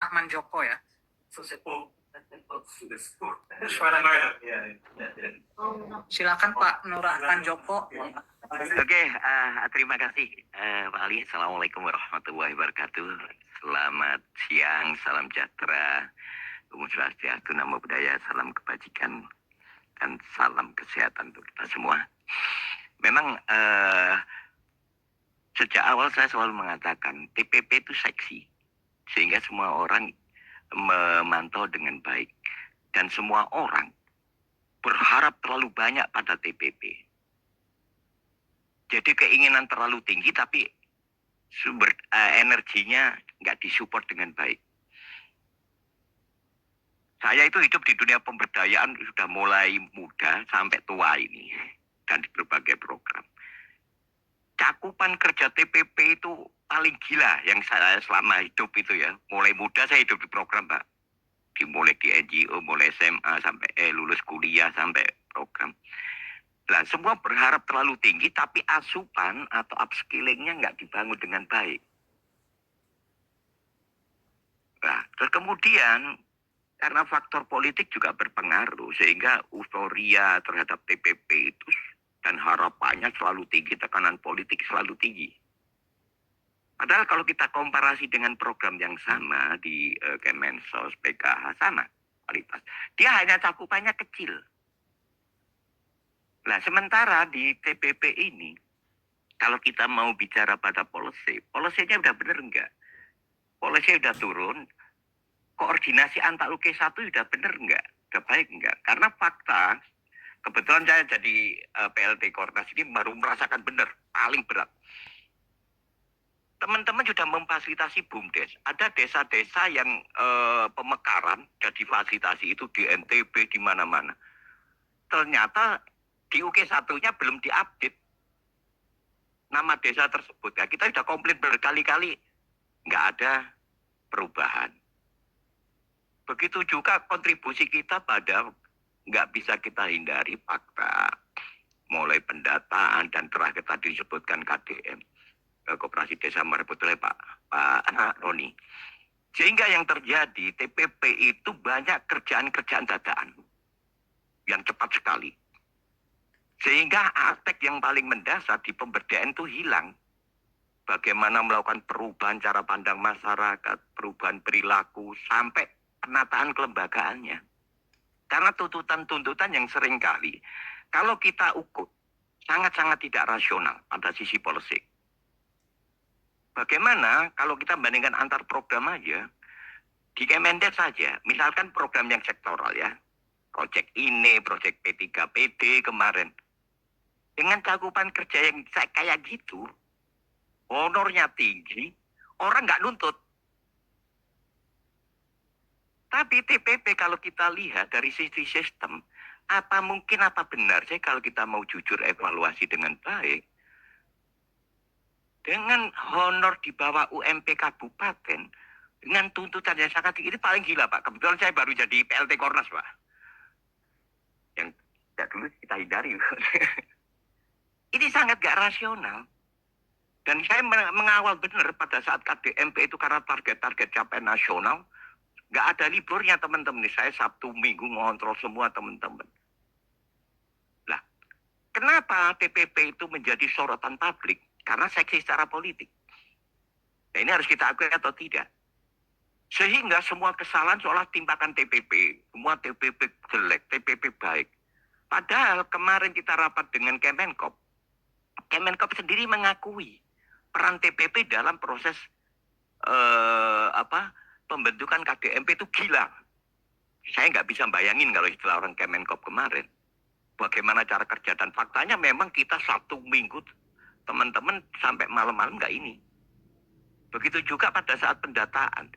Rahman Joko ya. Silakan Pak Nur Rahman Joko. Oke, terima kasih Pak Ali. Assalamualaikum warahmatullahi wabarakatuh. Selamat siang, salam sejahtera, Om Swastiastu, Namo Buddhaya, salam kebajikan dan salam kesehatan untuk kita semua. Memang sejak awal saya selalu mengatakan TPP itu seksi, sehingga semua orang memantau dengan baik dan semua orang berharap terlalu banyak pada TPP. Jadi keinginan terlalu tinggi tapi sumber energinya nggak disupport dengan baik. Saya itu hidup di dunia pemberdayaan sudah mulai muda sampai tua ini dan di berbagai program. Cakupan kerja TPP itu paling gila yang saya selama hidup itu ya. Mulai muda saya hidup di program, Pak. Dimulai di NGO, mulai SMA sampai lulus kuliah sampai program. Nah, semua berharap terlalu tinggi tapi asupan atau upskillingnya nggak dibangun dengan baik. Nah, terus kemudian karena faktor politik juga berpengaruh sehingga euforia terhadap TPP itu dan harapannya selalu tinggi, tekanan politik selalu tinggi. Padahal kalau kita komparasi dengan program yang sama di Kemensos, PKH, sama kualitas. Dia hanya cakupannya kecil. Nah, sementara di TPP ini, kalau kita mau bicara pada policy-nya udah bener enggak? Policy udah turun, koordinasi antar UK1 udah bener enggak? Udah baik enggak? Karena fakta, kebetulan saya jadi PLT Koordinasi ini baru merasakan bener, paling berat. Teman-teman sudah memfasilitasi BUMDes. Ada desa-desa yang pemekaran sudah difasilitasi itu di NTB, di mana-mana. Ternyata di UK1-nya belum diupdate nama desa tersebut. Ya, kita sudah komplain berkali-kali, nggak ada perubahan. Begitu juga kontribusi kita pada nggak bisa kita hindari fakta. Mulai pendataan dan terakhir tadi disebutkan KDM. Koperasi Desa Mareput oleh Pak Roni. Sehingga yang terjadi TPP itu banyak kerjaan-kerjaan dadakan yang cepat sekali. Sehingga aspek yang paling mendasar di pemberdayaan itu hilang. Bagaimana melakukan perubahan cara pandang masyarakat, perubahan perilaku, sampai penataan kelembagaannya. Karena tuntutan-tuntutan yang seringkali, kalau kita ukur, sangat-sangat tidak rasional pada sisi politik. Bagaimana kalau kita bandingkan antar program aja, di Kemendes saja, misalkan program yang sektoral ya, proyek ini, proyek P3PD kemarin, dengan cakupan kerja yang kayak gitu, honornya tinggi, orang nggak nuntut. Tapi TPP kalau kita lihat dari sisi sistem, apa mungkin apa benar sih kalau kita mau jujur evaluasi dengan baik, dengan honor di bawah UMP kabupaten, dengan tuntutan yang sangat tinggi, ini paling gila Pak. Kebetulan saya baru jadi PLT Kornas Pak. Yang ya dulu kita hindari. Ini sangat gak rasional. Dan saya mengawal benar pada saat KDMP itu karena target-target capaian nasional, gak ada liburnya teman-teman. Saya Sabtu Minggu ngontrol semua teman-teman. Lah, kenapa TPP itu menjadi sorotan publik? Karena seksi secara politik. Nah, ini harus kita akui atau tidak. Sehingga semua kesalahan seolah timpakan TPP. Semua TPP jelek, TPP baik. Padahal kemarin kita rapat dengan Kemenkop. Kemenkop sendiri mengakui peran TPP dalam proses pembentukan KDMP itu gila. Saya nggak bisa bayangin kalau istilah orang Kemenkop kemarin. Bagaimana cara kerja dan faktanya memang kita Sabtu Minggu teman-teman sampai malam-malam nggak ini. Begitu juga pada saat pendataan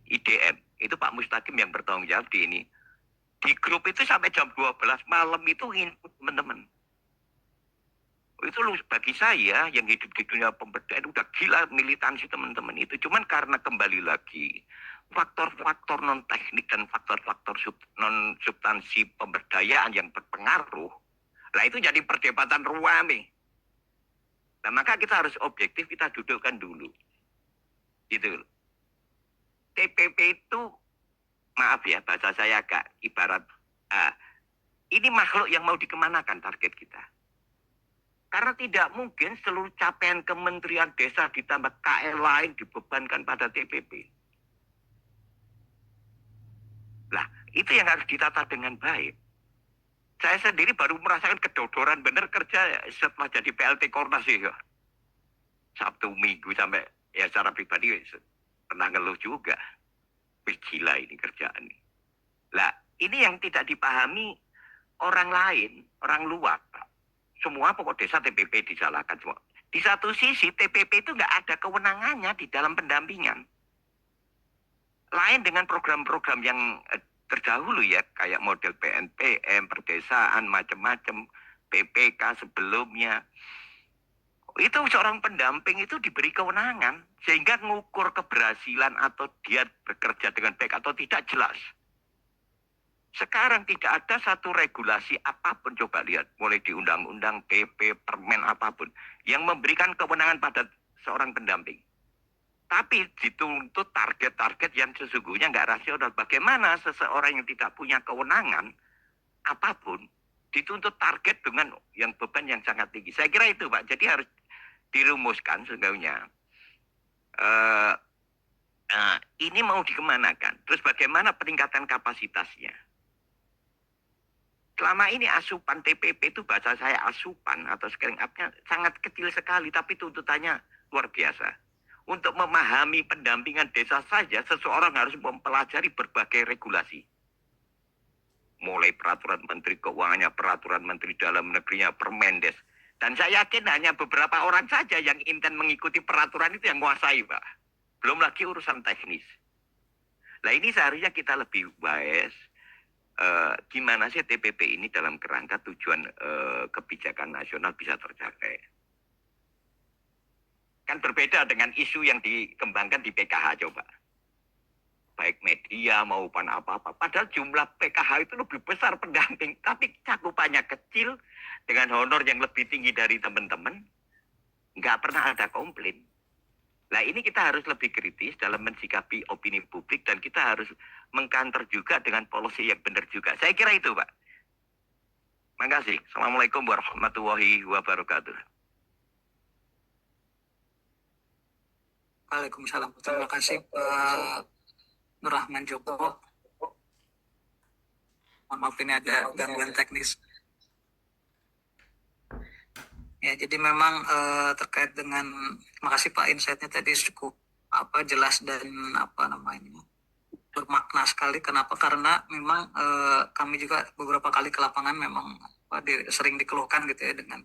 IDM, itu Pak Mustaqim yang bertanggung jawab di ini. Di grup itu sampai jam 12 malam itu input teman-teman. Itu bagi saya yang hidup di dunia pemberdayaan udah gila militansi teman-teman itu. Cuman karena kembali lagi faktor-faktor non teknik dan faktor-faktor non substansi pemberdayaan yang berpengaruh. Lah itu jadi perdebatan ruame. Nah maka kita harus objektif, kita dudukkan dulu. Gitu. TPP itu, maaf ya bahasa saya agak ibarat, ini makhluk yang mau dikemanakan target kita. Karena tidak mungkin seluruh capaian Kementerian Desa ditambah KL lain dibebankan pada TPP. Lah, itu yang harus ditata dengan baik. Saya sendiri baru merasakan kedodoran benar kerja setelah jadi PLT Kornas ya. Sabtu Minggu sampai ya secara pribadi pernah ngeluh juga. Wih, gila ini kerjaan ini. Lah, ini yang tidak dipahami orang lain, orang luar. Semua pokok desa TPP disalahkan semua. Di satu sisi TPP itu nggak ada kewenangannya di dalam pendampingan. Lain dengan program-program yang terdahulu ya, kayak model PNPM, perdesaan, macam-macam, PPK sebelumnya. Itu seorang pendamping itu diberi kewenangan, sehingga mengukur keberhasilan atau dia bekerja dengan baik atau tidak jelas. Sekarang tidak ada satu regulasi apapun, coba lihat, mulai di undang-undang, PP, permen apapun, yang memberikan kewenangan pada seorang pendamping. Tapi dituntut target-target yang sesungguhnya nggak rasional. Bagaimana seseorang yang tidak punya kewenangan apapun dituntut target dengan yang beban yang sangat tinggi. Saya kira itu, Pak. Jadi harus dirumuskan sesungguhnya. Ini mau dikemanakan? Terus bagaimana peningkatan kapasitasnya? Selama ini asupan TPP itu bahasa saya asupan atau scaling up-nya sangat kecil sekali, tapi tuntutannya luar biasa. Untuk memahami pendampingan desa saja, seseorang harus mempelajari berbagai regulasi. Mulai peraturan Menteri Keuangannya, peraturan Menteri Dalam Negerinya, Permendes. Dan saya yakin hanya beberapa orang saja yang intent mengikuti peraturan itu yang menguasai, Pak. Belum lagi urusan teknis. Nah ini seharusnya kita lebih wise. Gimana sih TPP ini dalam kerangka tujuan kebijakan nasional bisa tercapai. Kan berbeda dengan isu yang dikembangkan di PKH coba. Baik media maupun apa-apa. Padahal jumlah PKH itu lebih besar pendamping. Tapi cakupannya kecil dengan honor yang lebih tinggi dari teman-teman. Nggak pernah ada komplain. Nah ini kita harus lebih kritis dalam mensikapi opini publik dan kita harus mengkanter juga dengan policy yang benar juga. Saya kira itu, Pak. Makasih. Assalamualaikum warahmatullahi wabarakatuh. Waalaikumsalam. Terima kasih Pak Nur Rahman Joko. Mohon maaf ini ada gangguan teknis. Ya, jadi memang terkait dengan, terima kasih Pak, insight-nya tadi cukup jelas dan bermakna sekali. Kenapa? Karena memang kami juga beberapa kali ke lapangan memang sering dikeluhkan gitu ya dengan